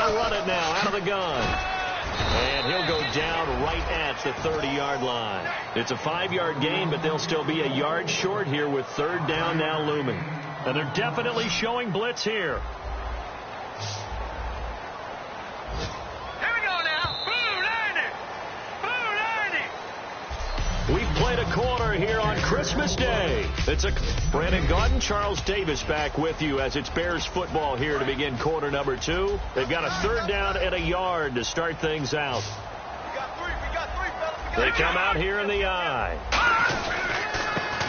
They'll run it now out of the gun. And he'll go down right at the 30-yard line. It's a 5-yard gain, but they'll still be a yard short here with third down now looming. And they're definitely showing blitz here. Here we go now. Boo, We've played a quarter here on Christmas Day. It's a Brandon Gaudin, Charles Davis back with you as it's Bears football here to begin quarter number 2. They've got a third down and a yard to start things out. They come out here in the eye.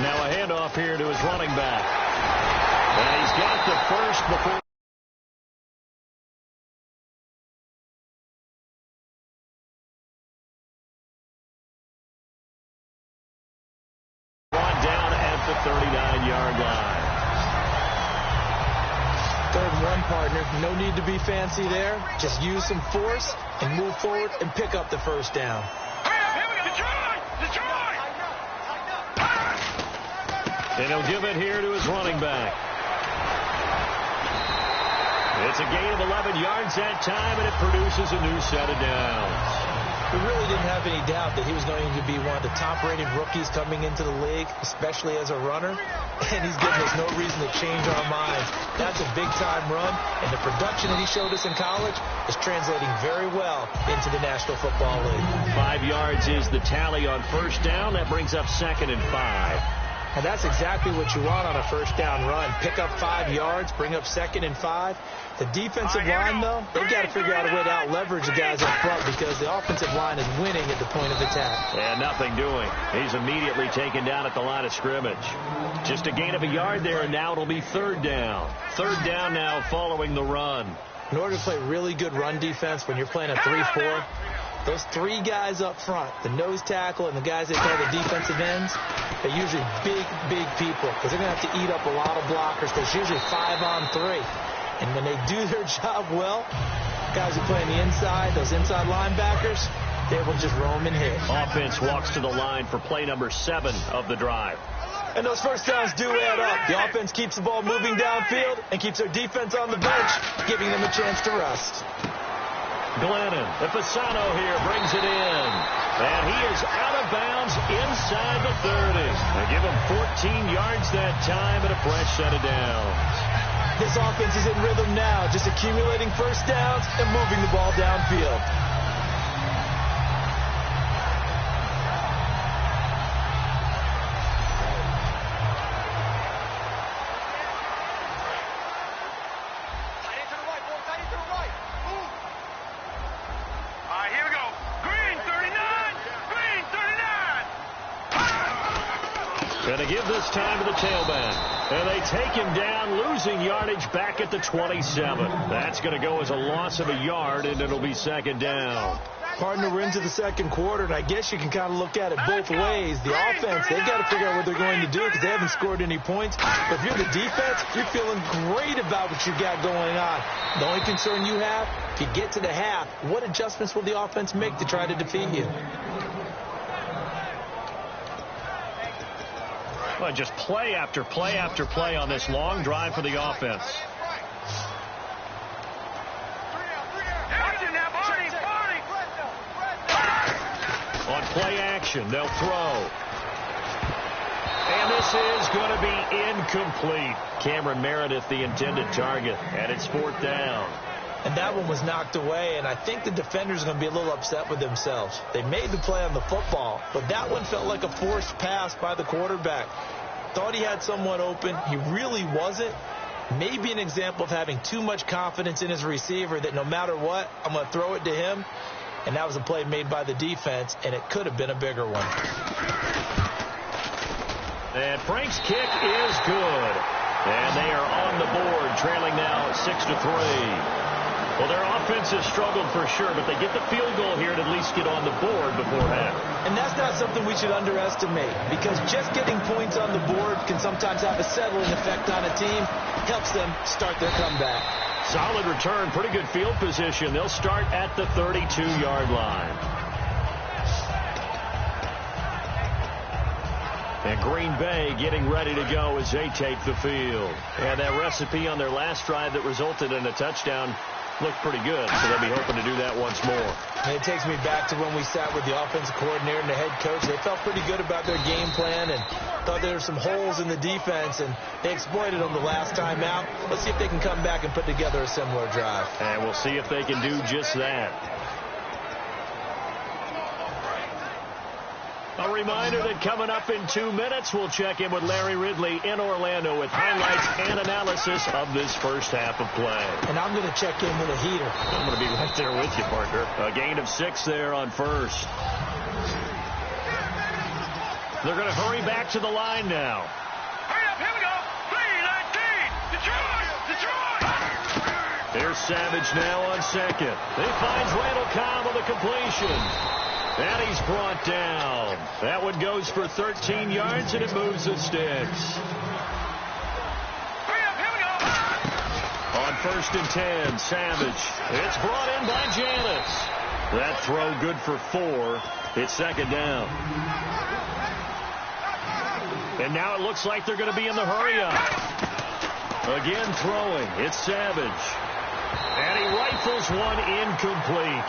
Now a handoff here to his running back. And he's got the first before. Down at the 39-yard line. 3rd and 1, partner. No need to be fancy there. Just use some force and move forward and pick up the first down. And he'll give it here to his running back. It's a gain of 11 yards that time, and it produces a new set of downs. We really didn't have any doubt that he was going to be one of the top-rated rookies coming into the league, especially as a runner. And he's giving us no reason to change our minds. That's a big-time run, and the production that he showed us in college is translating very well into the National Football League. 5 yards is the tally on first down. That brings up 2nd and 5. And that's exactly what you want on a first down run. Pick up 5 yards, bring up 2nd and 5. The defensive line, though, they've got to figure out a way to out-leverage the guys up front because the offensive line is winning at the point of attack. And nothing doing. He's immediately taken down at the line of scrimmage. Just a gain of a yard there, and now it'll be 3rd down. 3rd down now following the run. In order to play really good run defense when you're playing a 3-4, those 3 guys up front, the nose tackle and the guys they call the defensive ends, they're usually big people because they're going to have to eat up a lot of blockers. There's usually 5 on 3. And when they do their job well, guys who play on the inside, those inside linebackers, they will just roam and hit. Offense walks to the line for play number 7 of the drive. And those first downs do add up. The offense keeps the ball moving downfield and keeps their defense on the bench, giving them a chance to rest. Glennon, the Fasano here brings it in. And he is out of bounds inside the 30. They give him 14 yards that time and a fresh set of downs. This offense is in rhythm now, just accumulating first downs and moving the ball downfield. Going to give this time to the tailback. And they take him down, losing yardage back at the 27. That's going to go as a loss of a yard, and it'll be 2nd down. Partner, we're into the 2nd quarter, and I guess you can kind of look at it both ways. The offense, they've got to figure out what they're going to do because they haven't scored any points. But if you're the defense, you're feeling great about what you got going on. The only concern you have, if you get to the half, what adjustments will the offense make to try to defeat you? Well, just play after play after play on this long drive for the offense. On play action, they'll throw. And this is going to be incomplete. Cameron Meredith, the intended target, and it's 4th down. And that one was knocked away, and I think the defenders are going to be a little upset with themselves. They made the play on the football, but that one felt like a forced pass by the quarterback. Thought he had someone open. He really wasn't. Maybe an example of having too much confidence in his receiver that no matter what, I'm going to throw it to him. And that was a play made by the defense, and it could have been a bigger one. And Frank's kick is good. And they are on the board, trailing now 6-3. Well, their offense has struggled for sure, but they get the field goal here to at least get on the board before half. And that's not something we should underestimate, because just getting points on the board can sometimes have a settling effect on a team. Helps them start their comeback. Solid return, pretty good field position. They'll start at the 32-yard line. And Green Bay getting ready to go as they take the field. And that recipe on their last drive that resulted in a touchdown looked pretty good, so they'll be hoping to do that once more. And it takes me back to when we sat with the offensive coordinator and the head coach. They felt pretty good about their game plan and thought there were some holes in the defense, and they exploited them the last time out. Let's see if they can come back and put together a similar drive. And we'll see if they can do just that. A reminder that coming up in 2 minutes, we'll check in with Larry Ridley in Orlando with highlights and analysis of this first half of play. And I'm going to check in with a heater. I'm going to be right there with you, partner. A gain of 6 there on first. They're going to hurry back to the line now. Hurry up, here we go. 3-19. Detroit. Here's Savage now on second. He finds Randall Cobb with a completion. And he's brought down. That one goes for 13 yards, and it moves the sticks. Hurry up, here we go. On 1st and 10, Savage. It's brought in by Janis. That throw good for 4. It's 2nd down. And now it looks like they're going to be in the hurry-up. Again throwing. It's Savage. And he rifles one incomplete.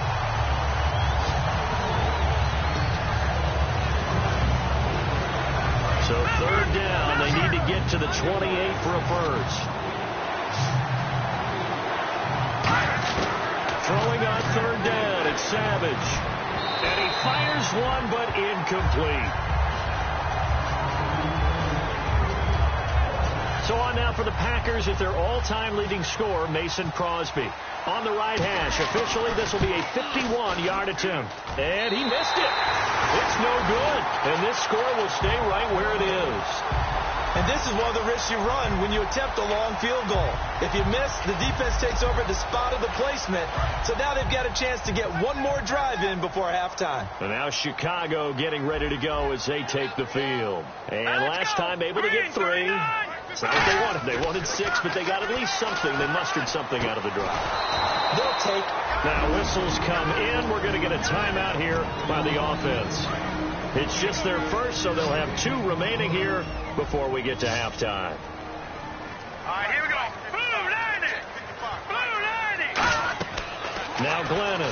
So 3rd down, they need to get to the 28 for a first. Throwing on 3rd down, it's Savage. And he fires one, but incomplete. So on now for the Packers at their all-time leading scorer, Mason Crosby. On the right hash, officially this will be a 51-yard attempt. And he missed it. It's no good. And this score will stay right where it is. And this is one of the risks you run when you attempt a long field goal. If you miss, the defense takes over the spot of the placement. So now they've got a chance to get one more drive in before halftime. And now Chicago getting ready to go as they take the field. And last time able to get 3. That's not what they wanted. They wanted 6, but they got at least something. They mustered something out of the drive. They'll take. Now whistles come in. We're going to get a timeout here by the offense. It's just their first, so they'll have 2 remaining here before we get to halftime. All right, here we go. Blue 90. Blue 90. Now Glennon.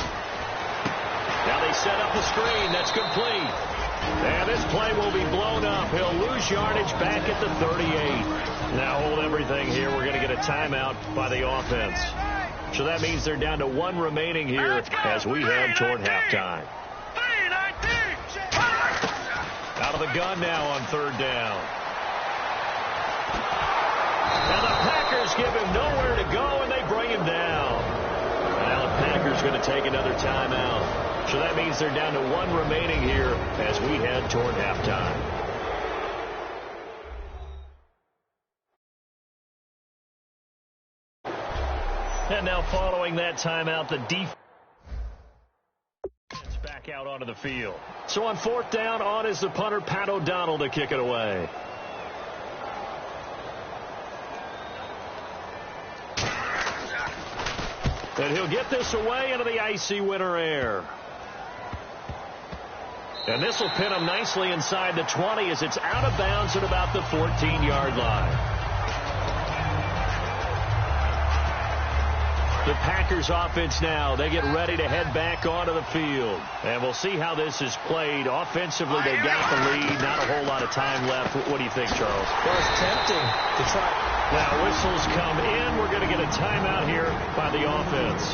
Now they set up the screen. That's complete. And this play will be blown up. He'll lose yardage back at the 38. Now hold everything here. We're going to get a timeout by the offense. So that means they're down to 1 remaining here as we head toward halftime. Out of the gun now on 3rd down. Now the Packers give him nowhere to go, and they bring him down. Now the Packers going to take another timeout. So that means they're down to 1 remaining here as we head toward halftime. And now following that timeout, the defense back out onto the field. So on 4th down, on is the punter, Pat O'Donnell, to kick it away. And he'll get this away into the icy winter air. And this will pin him nicely inside the 20 as it's out of bounds at about the 14-yard line. The Packers offense now, they get ready to head back onto the field. And we'll see how this is played. Offensively, they've got the lead. Not a whole lot of time left. What do you think, Charles? Well, it's tempting to try. Now whistles come in. We're going to get a timeout here by the offense.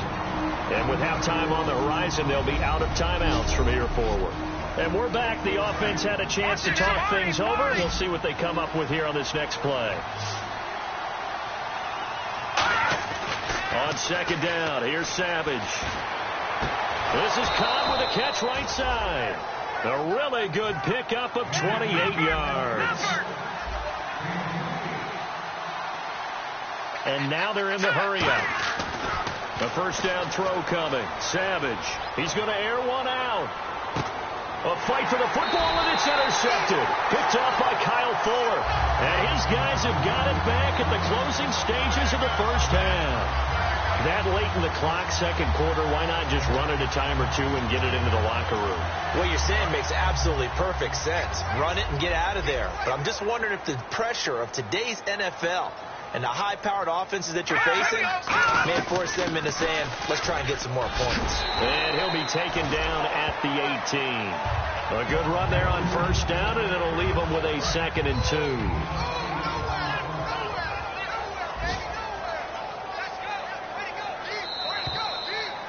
And with halftime on the horizon, they'll be out of timeouts from here forward. And we're back. The offense had a chance to talk things over. We'll see what they come up with here on this next play. On 2nd down, here's Savage. This is Cobb with a catch right side. A really good pickup of 28 yards. And now they're in the hurry-up. A 1st down throw coming. Savage. He's going to air one out. A fight for the football, and it's intercepted. Picked off by Kyle Fuller. And his guys have got it back at the closing stages of the first half. That late in the clock, second quarter, why not just run it a time or two and get it into the locker room? What you're saying makes absolutely perfect sense. Run it and get out of there. But I'm just wondering if the pressure of today's NFL and the high-powered offenses that you're facing may force them into saying, let's try and get some more points. And he'll be taken down at the 18. A good run there on first down, and it'll leave him with a 2nd and 2.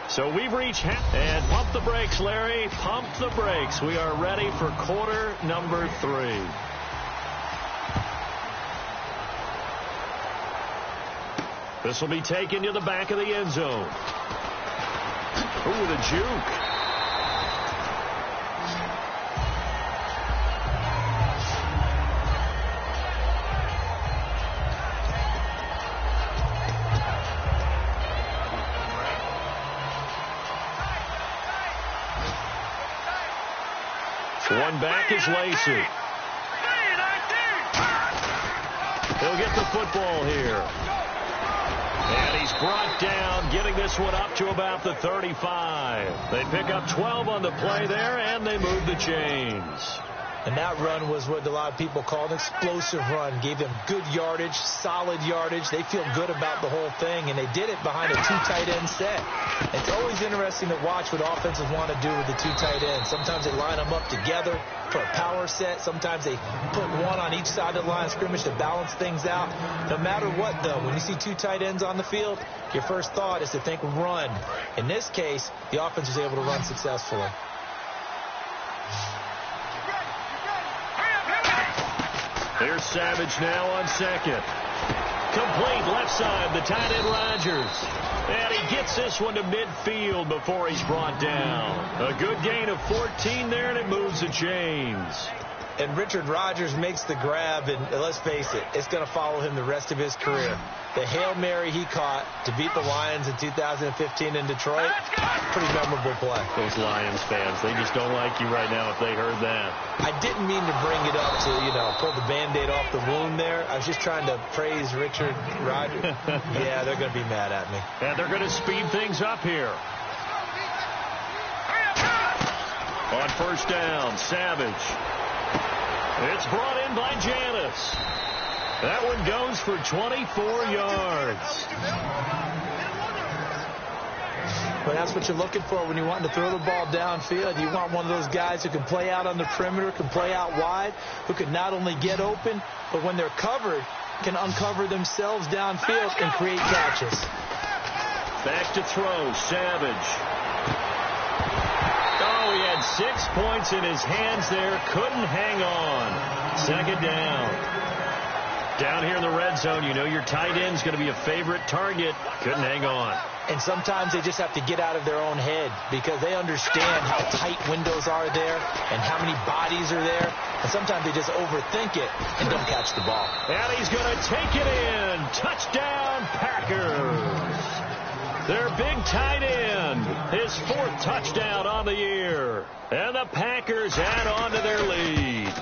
So we've reached half. And pump the brakes, Larry. Pump the brakes. We are ready for quarter number 3. This will be taken to the back of the end zone. Ooh, the juke. One back is Lacey. He'll get the football here. And he's brought down, getting this one up to about the 35. They pick up 12 on the play there, and they move the chains. And that run was what a lot of people call an explosive run. Gave them good yardage, solid yardage. They feel good about the whole thing, and they did it behind a 2 tight end set. It's always interesting to watch what offenses want to do with the 2 tight ends. Sometimes they line them up together for a power set. Sometimes they put one on each side of the line of scrimmage to balance things out. No matter what, though, when you see 2 tight ends on the field, your first thought is to think run. In this case, the offense was able to run successfully. Here's Savage now on second. Complete left side, the tight end Rodgers. And he gets this one to midfield before he's brought down. A good gain of 14 there, and it moves the chains. And Richard Rodgers makes the grab, and let's face it, it's going to follow him the rest of his career. The Hail Mary he caught to beat the Lions in 2015 in Detroit, pretty memorable play. Those Lions fans, they just don't like you right now if they heard that. I didn't mean to bring it up to, pull the Band-Aid off the wound there. I was just trying to praise Richard Rodgers. Yeah, they're going to be mad at me. And they're going to speed things up here. On first down, Savage. It's brought in by Janis. That one goes for 24 yards. But that's what you're looking for when you want to throw the ball downfield. You want one of those guys who can play out on the perimeter, can play out wide, who can not only get open, but when they're covered, can uncover themselves downfield and create catches. Back to throw, Savage. Oh, he had 6 points in his hands there. Couldn't hang on. Second down. Down here in the red zone, your tight end's going to be a favorite target. Couldn't hang on. And sometimes they just have to get out of their own head because they understand how tight windows are there and how many bodies are there. And sometimes they just overthink it and don't catch the ball. And he's going to take it in. Touchdown, Packers. Their big tight end, his 4th touchdown on the year. And the Packers add on to their lead.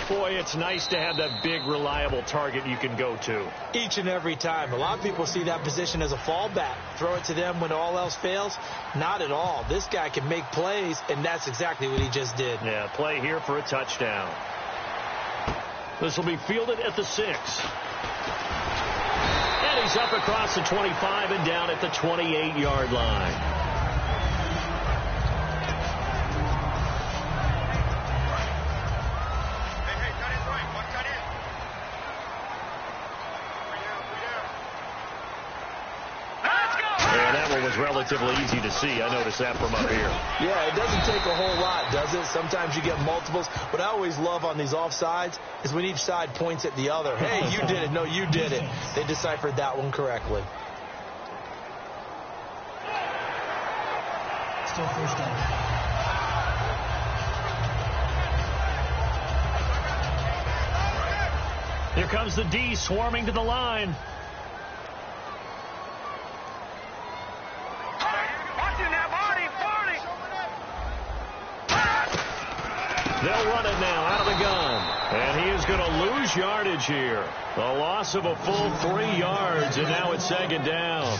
Boy, it's nice to have that big, reliable target you can go to. Each and every time. A lot of people see that position as a fallback. Throw it to them when all else fails. Not at all. This guy can make plays, and that's exactly what he just did. Yeah, play here for a touchdown. This will be fielded at the 6. And he's up across the 25 and down at the 28-yard line. Was relatively easy to see. I noticed that from up here. Yeah, it doesn't take a whole lot, does it? Sometimes you get multiples. What I always love on these offsides is when each side points at the other. Hey, you did it. No, you did it. They deciphered that one correctly. Still first down. Here comes the D swarming to the line. They'll run it now out of the gun. And he is going to lose yardage here. A loss of a full 3 yards, and now it's second down.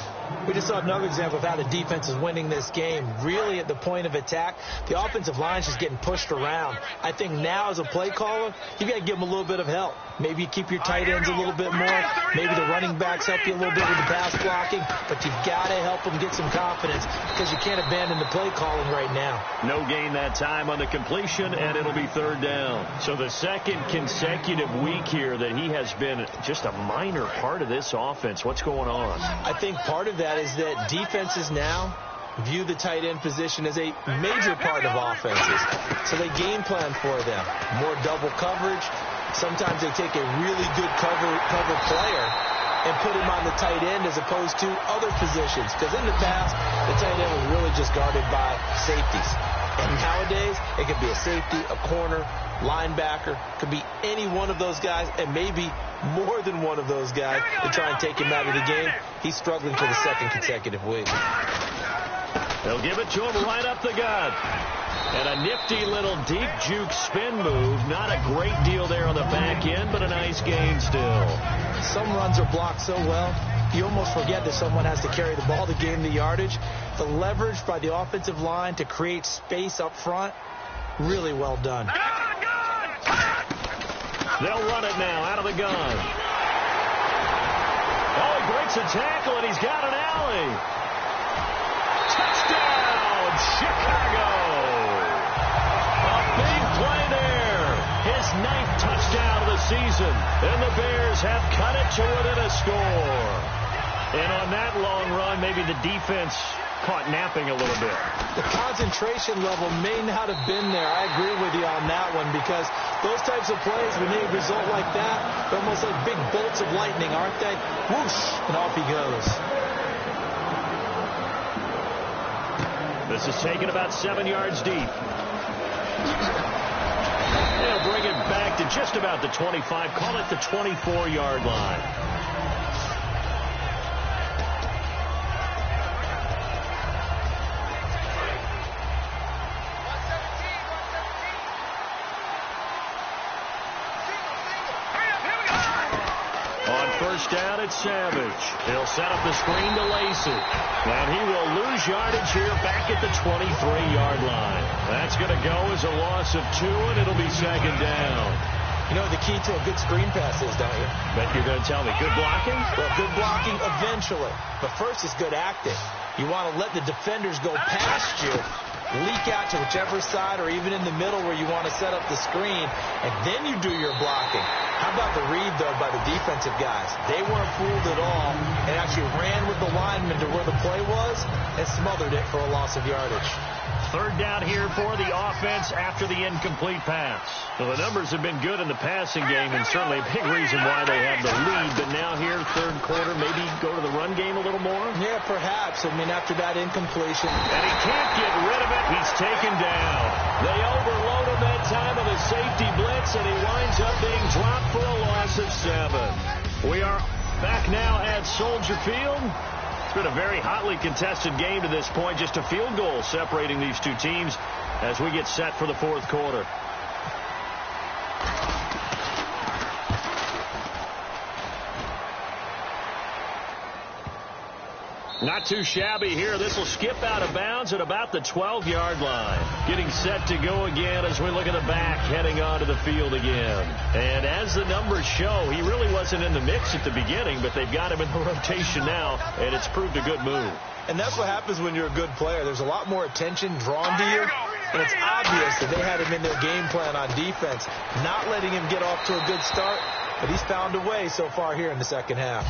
We just saw another example of how the defense is winning this game. Really at the point of attack, the offensive line is just getting pushed around. I think now as a play caller, you got to give them a little bit of help. Maybe you keep your tight ends a little bit more. Maybe the running backs help you a little bit with the pass blocking. But you've got to help them get some confidence because you can't abandon the play calling right now. No gain that time on the completion, and it'll be third down. So the second consecutive week here that he has been just a minor part of this offense. What's going on? I think part of that is that defenses now view the tight end position as a major part of offenses. So they game plan for them. More double coverage. Sometimes they take a really good cover player and put him on the tight end as opposed to other positions. Because in the past, the tight end was really just guarded by safeties. And nowadays, it could be a safety, a corner, linebacker. Could be any one of those guys, and maybe more than one of those guys to try and take him out of the game. He's struggling for the second consecutive week. They'll give it to him right up the gut. And a nifty little deep juke spin move. Not a great deal there on the back end, but a nice gain still. Some runs are blocked so well, you almost forget that someone has to carry the ball to gain the yardage. The leverage by the offensive line to create space up front, really well done. They'll run it now out of the gun. Oh, he breaks a tackle, and he's got an alley. Touchdown, Chicago. A big play there. His 9th touchdown of the season. And the Bears have cut it to within a score. And on that long run, maybe the defense caught napping a little bit. The concentration level may not have been there. I agree with you on that one because those types of plays, when they result like that, they're almost like big bolts of lightning, aren't they? Whoosh, and off he goes. This is taken about 7 yards deep. They'll bring it back to just about the 25. Call it the 24-yard line. First down, it's Savage. He'll set up the screen to Lacey. And he will lose yardage here back at the 23-yard line. That's going to go as a loss of 2, and it'll be second down. You know the key to a good screen pass is, don't you? Bet you're going to tell me. Good blocking? Well, good blocking eventually. But first is good acting. You want to let the defenders go past you, leak out to whichever side or even in the middle where you want to set up the screen, and then you do your blocking. How about the read, though, by the defensive guys? They weren't fooled at all and actually ran with the lineman to where the play was and smothered it for a loss of yardage. Third down here for the offense after the incomplete pass. Well, the numbers have been good in the passing game and certainly a big reason why they have the lead. But now here, third quarter, maybe go to the run game a little more? Yeah, perhaps. I mean, after that incompletion. And he can't get rid of it. He's taken down. They overload him that time with a safety blitz, and he winds up being dropped for a loss of 7. We are back now at Soldier Field. It's been a very hotly contested game to this point. Just a field goal separating these two teams as we get set for the fourth quarter. Not too shabby here. This will skip out of bounds at about the 12-yard line. Getting set to go again as we look at the back heading onto the field again. And as the numbers show, he really wasn't in the mix at the beginning, but they've got him in the rotation now, and it's proved a good move. And that's what happens when you're a good player. There's a lot more attention drawn to you, and it's obvious that they had him in their game plan on defense, not letting him get off to a good start, but he's found a way so far here in the second half.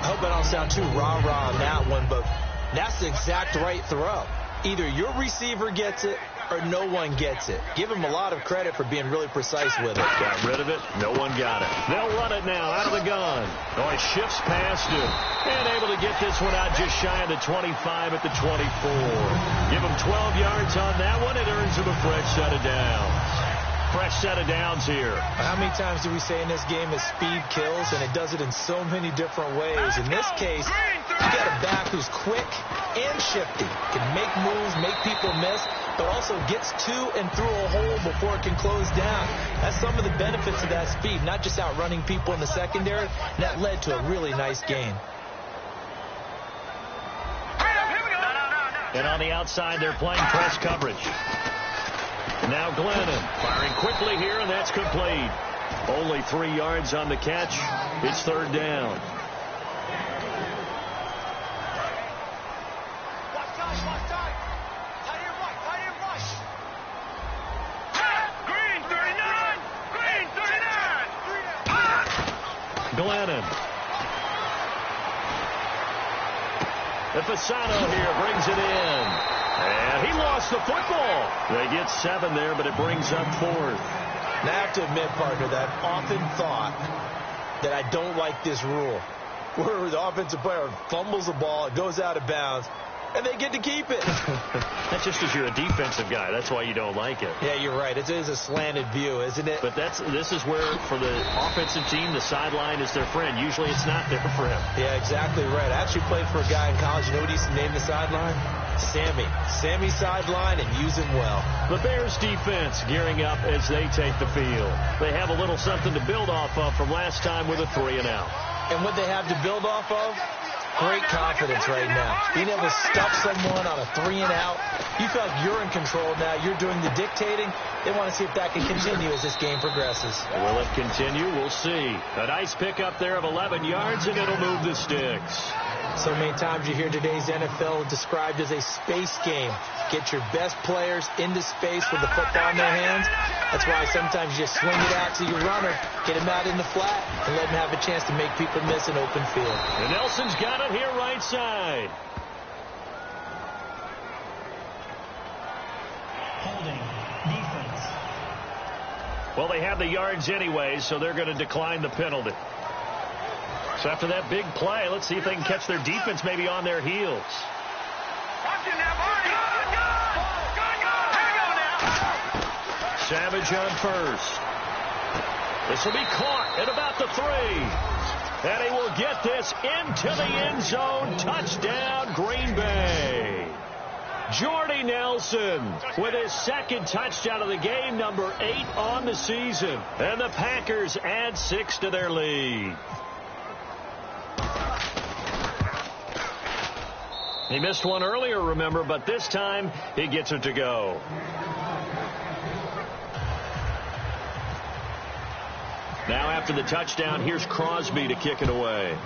I hope I don't sound too rah-rah on that one, but that's the exact right throw. Either your receiver gets it or no one gets it. Give him a lot of credit for being really precise with it. Got rid of it. No one got it. They'll run it now out of the gun. Oh, he shifts past him. And able to get this one out just shy of the 25 at the 24. Give him 12 yards on that one. It earns him a fresh set of downs. Fresh set of downs here. How many times do we say in this game that speed kills, and it does it in so many different ways? In this case, you got a back who's quick and shifty, can make moves, make people miss, but also gets to and through a hole before it can close down. That's some of the benefits of that speed, not just outrunning people in the secondary. And that led to a really nice gain. And on the outside, they're playing press coverage. Now Glennon firing quickly here, and that's complete. Only 3 yards on the catch. It's third down. Green 39! Green 39! Glennon. The Fasano here brings it in. And he lost the football. They get 7 there, but it brings up 4th. Now, I have to admit, partner, that I've often thought that I don't like this rule, where the offensive player fumbles the ball, it goes out of bounds, and they get to keep it. That's just because you're a defensive guy. That's why you don't like it. Yeah, you're right. It is a slanted view, isn't it? But this is where, for the offensive team, the sideline is their friend. Usually it's not there for him. Yeah, exactly right. I actually played for a guy in college. You know what he used to name the sideline? Sammy. Sammy sideline, and use him well. The Bears defense gearing up as they take the field. They have a little something to build off of from last time with a 3-and-out. And what they have to build off of? Great confidence right now. Being able to stuff someone on a 3-and-out. You feel like you're in control now. You're doing the dictating. They want to see if that can continue as this game progresses. Will it continue? We'll see. A nice pickup there of 11 yards, and it'll move the sticks. So many times you hear today's NFL described as a space game. Get your best players into space with the football in their hands. That's why sometimes you just swing it out to your runner, get him out in the flat, and let him have a chance to make people miss an open field. And Nelson's got it here right side. Holding. Defense. Well, they have the yards anyway, so they're going to decline the penalty. So after that big play, let's see if they can catch their defense maybe on their heels. Savage on first. This will be caught at about the 3. And he will get this into the end zone. Touchdown, Green Bay. Jordy Nelson with his second touchdown of the game, number 8 on the season. And the Packers add 6 to their lead. He missed one earlier, remember, but this time he gets it to go. Now after the touchdown, here's Crosby to kick it away.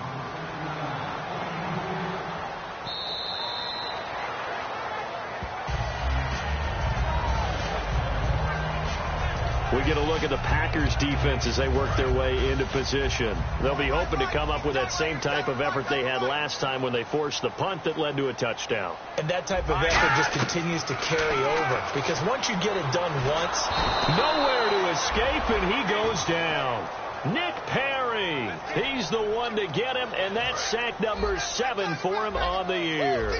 We get a look at the Packers defense as they work their way into position. They'll be hoping to come up with that same type of effort they had last time when they forced the punt that led to a touchdown. And that type of effort just continues to carry over, because once you get it done once, nowhere to escape, and he goes down. Nick Perry, he's the one to get him, and that's sack number 7 for him on the year.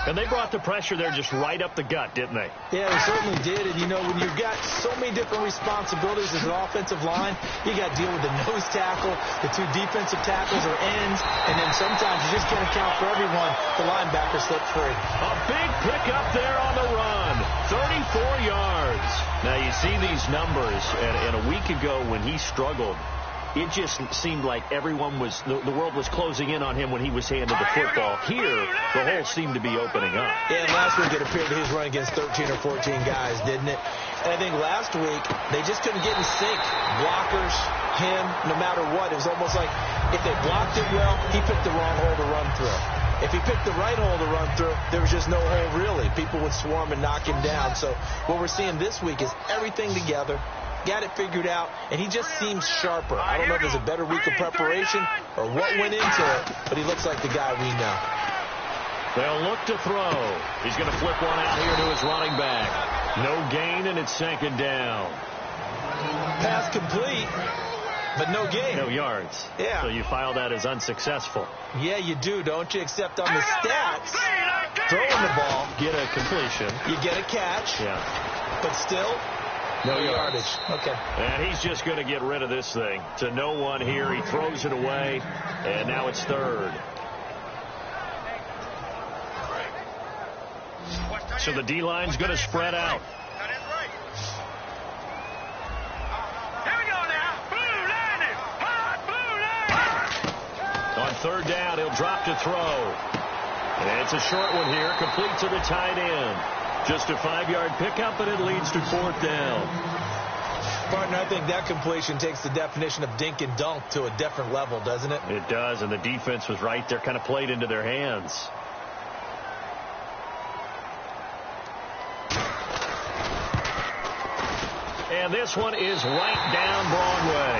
And they brought the pressure there just right up the gut, didn't they? Yeah, they certainly did. And, you know, when you've got so many different responsibilities as an offensive line, you got to deal with the nose tackle, the 2 defensive tackles or ends, and then sometimes you just can't account for everyone. The linebacker slipped free. A big pickup there on the run, 34 yards. Now, you see these numbers, and a week ago when he struggled, it just seemed like everyone was, the world was closing in on him when he was handed the football. Here, the hole seemed to be opening up. Yeah, and last week it appeared that he was running against 13 or 14 guys, didn't it? And I think last week, they just couldn't get in sync. Blockers, him, no matter what. It was almost like if they blocked it well, he picked the wrong hole to run through. If he picked the right hole to run through, there was just no hole really. People would swarm and knock him down. So what we're seeing this week is everything together. Got it figured out, and he just seems sharper. I don't know if there's a better week of preparation or what went into it, but he looks like the guy we know. They'll look to throw. He's going to flip one out here to his running back. No gain, and it's second down. Pass complete, but no gain. No yards. Yeah. So you file that as unsuccessful. Yeah, you do, don't you? Except on the stats, throwing the ball, get a completion. You get a catch. Yeah. But still, no yardage. Okay. And he's just going to get rid of this thing. To no one here. He throws it away, and now it's third. So the D-line's going to spread out. Here we go now. Blue line. Hot blue line. On third down, he'll drop to throw. And it's a short one here, complete to the tight end. Just a 5-yard pickup, and it leads to fourth down. Partner, I think that completion takes the definition of dink and dunk to a different level, doesn't it? It does, and the defense was right there, kind of played into their hands. And this one is right down Broadway.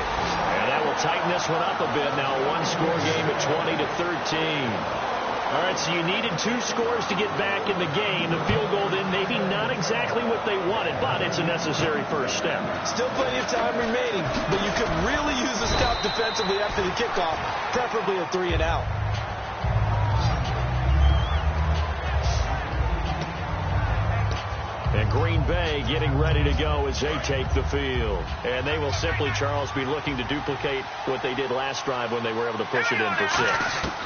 And that will tighten this one up a bit. Now a one-score game at 20-13. All right, so you needed 2 scores to get back in the game. The field goal then maybe not exactly what they wanted, but it's a necessary first step. Still plenty of time remaining, but you could really use a stop defensively after the kickoff, preferably a 3-and-out. And Green Bay getting ready to go as they take the field. And they will simply, Charles, be looking to duplicate what they did last drive when they were able to push it in for 6.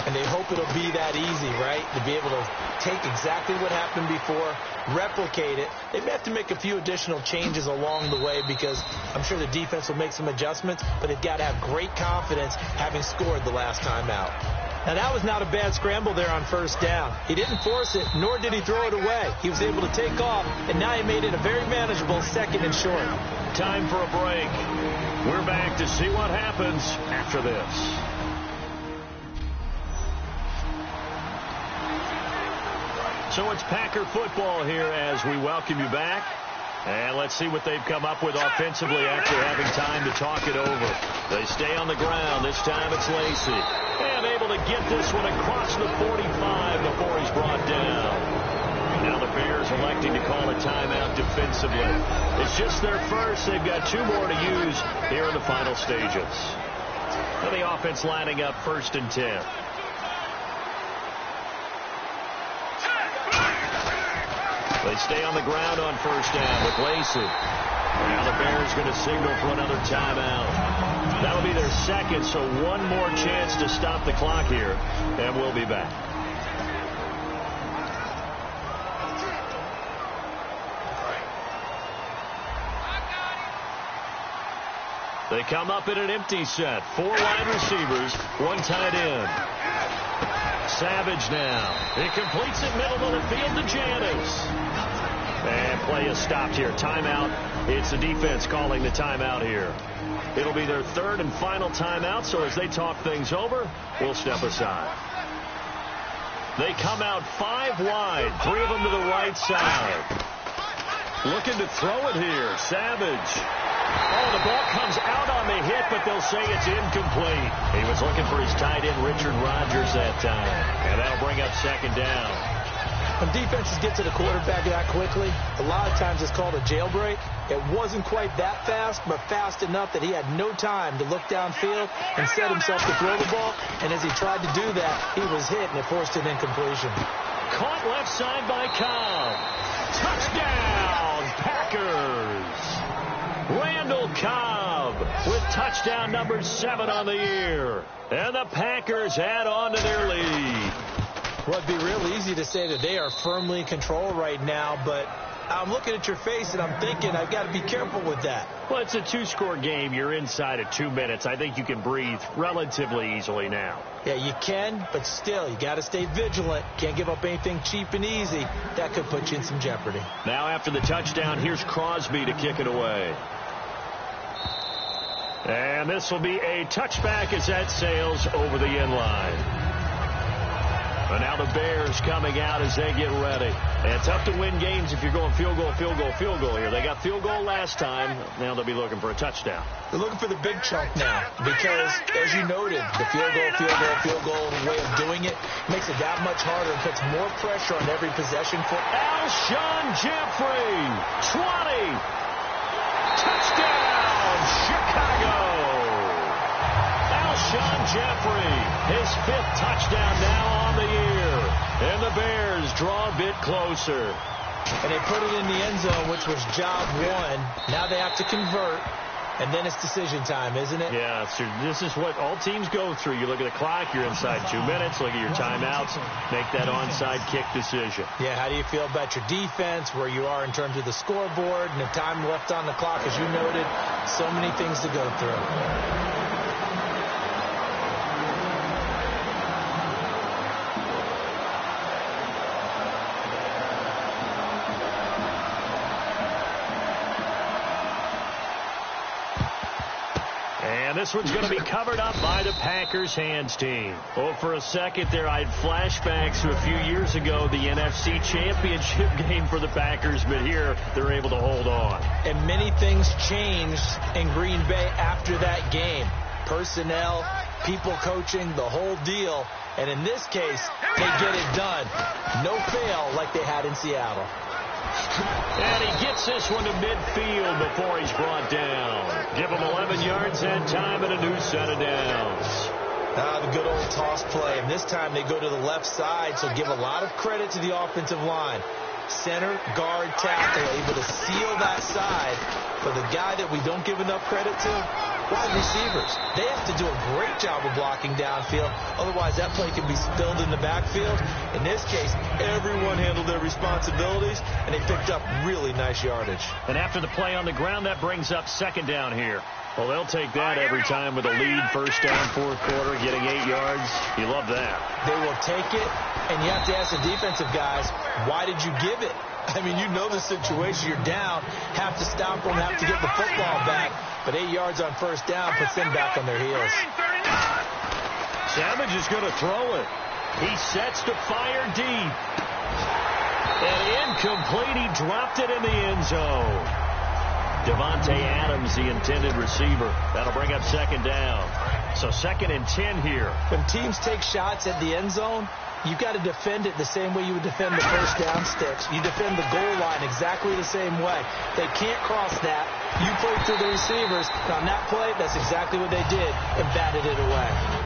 And they hope it'll be that easy, right? To be able to take exactly what happened before, replicate it. They may have to make a few additional changes along the way because I'm sure the defense will make some adjustments, but they've got to have great confidence having scored the last time out. Now, that was not a bad scramble there on first down. He didn't force it, nor did he throw it away. He was able to take off, and now he made it a very manageable 2nd and short. Time for a break. We're back to see what happens after this. So it's Packer football here as we welcome you back. And let's see what they've come up with offensively after having time to talk it over. They stay on the ground. This time it's Lacy. And able to get this one across the 45 before he's brought down. Now the Bears electing to call a timeout defensively. It's just their first. They've got 2 more to use here in the final stages. And the offense lining up 1st and 10. They stay on the ground on first down with Lacy. Now the Bears going to signal for another timeout. That'll be their 2nd, so 1 more chance to stop the clock here, and we'll be back. They come up in an empty set. 4 wide receivers, 1 tight end. Savage now. He completes it middle of the field to Janis. And play is stopped here. Timeout. It's the defense calling the timeout here. It'll be their 3rd and final timeout, so as they talk things over, we'll step aside. They come out 5 wide, 3 of them to the right side. Looking to throw it here. Savage. Oh, the ball comes out on the hit, but they'll say it's incomplete. He was looking for his tight end, Richard Rodgers, that time. And that'll bring up 2nd down. When defenses get to the quarterback that quickly, a lot of times it's called a jailbreak. It wasn't quite that fast, but fast enough that he had no time to look downfield and set himself to throw the ball. And as he tried to do that, he was hit, and it forced an incompletion. Caught left side by Cobb. Touchdown, Packers. Randall Cobb with touchdown number 7 on the year. And the Packers add on to their lead. Well, it'd be real easy to say that they are firmly in control right now, but I'm looking at your face and I'm thinking I've got to be careful with that. Well, it's a 2-score game. You're inside of 2 minutes. I think you can breathe relatively easily now. Yeah, you can, but still, you got to stay vigilant. Can't give up anything cheap and easy. That could put you in some jeopardy. Now after the touchdown, here's Crosby to kick it away. And this will be a touchback as that sails over the end line. And now the Bears coming out as they get ready. And tough to win games if you're going field goal here. They got field goal last time. Now they'll be looking for a touchdown. They're looking for the big chunk now because, as you noted, the field goal way of doing it makes it that much harder and puts more pressure on every possession. For Alshon Jeffrey, 20. Touchdown, Chicago. Alshon Jeffrey, his 5th touchdown now on the year. And the Bears draw a bit closer. And they put it in the end zone, which was job 1. Now they have to convert. And then it's decision time, isn't it? Yeah, so this is what all teams go through. You look at the clock, you're inside 2 minutes, look at your timeouts, make that onside kick decision. Yeah, how do you feel about your defense, where you are in terms of the scoreboard, and the time left on the clock, as you noted, so many things to go through. And this one's going to be covered up by the Packers hands team. Oh, for a second there, I had flashbacks to a few years ago, the NFC Championship game for the Packers, but here they're able to hold on. And many things changed in Green Bay after that game. Personnel, people coaching, the whole deal. And in this case, they get it done. No fail like they had in Seattle. And he gets this one to midfield before he's brought down. Give him 11 yards that time and a new set of downs. The good old toss play. And this time they go to the left side, so give a lot of credit to the offensive line. Center, guard, tackle, able to seal that side. For the guy that we don't give enough credit to, wide receivers. They have to do a great job of blocking downfield. Otherwise, that play can be spilled in the backfield. In this case, everyone handled their responsibilities, and they picked up really nice yardage. And after the play on the ground, that brings up second down here. Well, they'll take that every time with a lead, first down, fourth quarter, getting 8 yards. You love that. They will take it, and you have to ask the defensive guys, why did you give it? I mean, you know the situation. You're down, have to stop them, have to get the football back. But 8 yards on first down puts them back on their heels. Savage is going to throw it. He sets to fire deep. And incomplete. He dropped it in the end zone. Devontae Adams, the intended receiver. That'll bring up second down. So 2nd and 10 here. When teams take shots at the end zone, you've got to defend it the same way you would defend the first down sticks. You defend the goal line exactly the same way. They can't cross that. You play through the receivers. On that play, that's exactly what they did and batted it away.